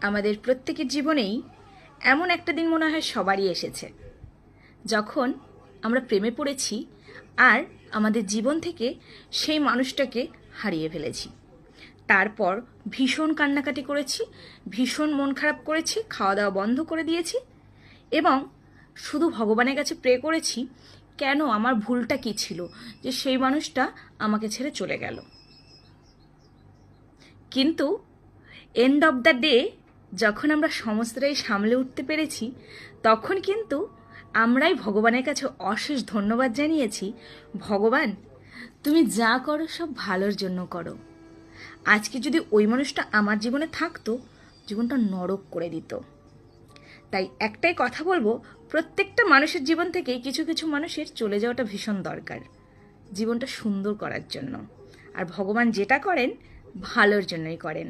আমাদের প্রত্যেকের জীবনেই এমন একটা দিন মনে হয় সবারই এসেছে, যখন আমরা প্রেমে পড়েছি আর আমাদের জীবন থেকে সেই মানুষটাকে হারিয়ে ফেলেছি। তারপর ভীষণ কান্নাকাটি করেছি, ভীষণ মন খারাপ করেছি, খাওয়া দাওয়া বন্ধ করে দিয়েছি এবং শুধু ভগবানের কাছে প্রে করেছি, কেন, আমার ভুলটা কী ছিল যে সেই মানুষটা আমাকে ছেড়ে চলে গেল। কিন্তু এন্ড অফ দ্য ডে যখন আমরা সমস্তটাই সামলে উঠতে পেরেছি, তখন কিন্তু আমরাই ভগবানের কাছে অশেষ ধন্যবাদ জানিয়েছি, ভগবান তুমি যা করো সব ভালোর জন্য করো। আজকে যদি ওই মানুষটা আমার জীবনে থাকতো, জীবনটা নরক করে দিত। তাই একটাই কথা বলবো, প্রত্যেকটা মানুষের জীবন থেকেই কিছু কিছু মানুষের চলে যাওয়াটা ভীষণ দরকার, জীবনটা সুন্দর করার জন্য। আর ভগবান যেটা করেন ভালোর জন্যই করেন।